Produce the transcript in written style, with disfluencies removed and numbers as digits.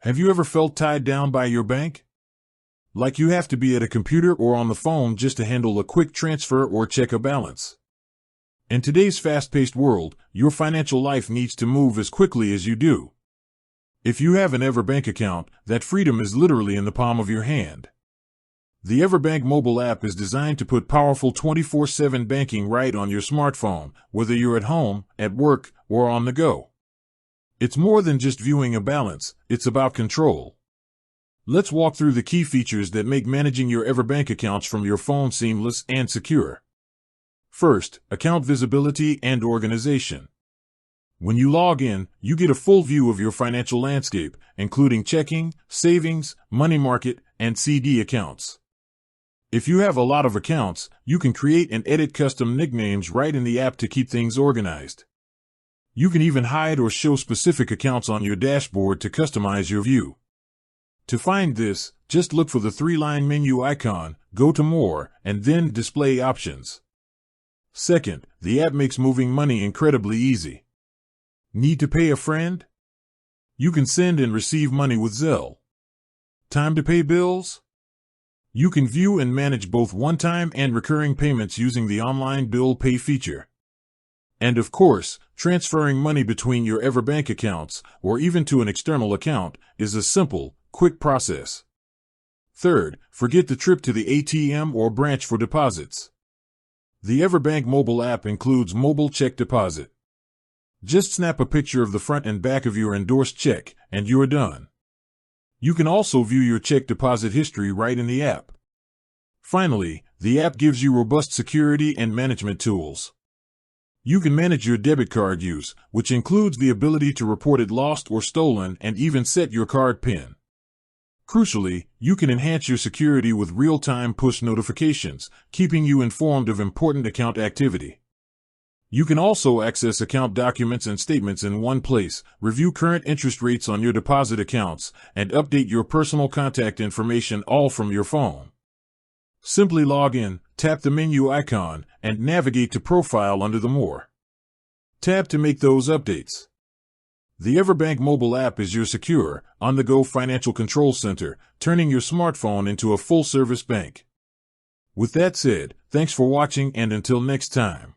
Have you ever felt tied down by your bank? Like you have to be at a computer or on the phone just to handle a quick transfer or check a balance. In today's fast-paced world, your financial life needs to move as quickly as you do. If you have an EverBank account, that freedom is literally in the palm of your hand. The EverBank mobile app is designed to put powerful 24/7 banking right on your smartphone, whether you're at home, at work, or on the go. It's more than just viewing a balance, it's about control. Let's walk through the key features that make managing your EverBank accounts from your phone seamless and secure. First, account visibility and organization. When you log in, you get a full view of your financial landscape, including checking, savings, money market, and CD accounts. If you have a lot of accounts, you can create and edit custom nicknames right in the app to keep things organized. You can even hide or show specific accounts on your dashboard to customize your view. To find this, just look for the three-line menu icon, go to More, and then Display Options. Second, the app makes moving money incredibly easy. Need to pay a friend? You can send and receive money with Zelle. Time to pay bills? You can view and manage both one-time and recurring payments using the online bill pay feature. And of course, transferring money between your EverBank accounts, or even to an external account, is a simple, quick process. Third, forget the trip to the ATM or branch for deposits. The EverBank mobile app includes mobile check deposit. Just snap a picture of the front and back of your endorsed check, and you're done. You can also view your check deposit history right in the app. Finally, the app gives you robust security and management tools. You can manage your debit card use, which includes the ability to report it lost or stolen and even set your card PIN. Crucially, you can enhance your security with real-time push notifications, keeping you informed of important account activity. You can also access account documents and statements in one place, review current interest rates on your deposit accounts, and update your personal contact information all from your phone. Simply log in, tap the menu icon, and navigate to Profile under the More tab to make those updates. The EverBank mobile app is your secure, on-the-go financial control center, turning your smartphone into a full-service bank. With that said, thanks for watching, and until next time.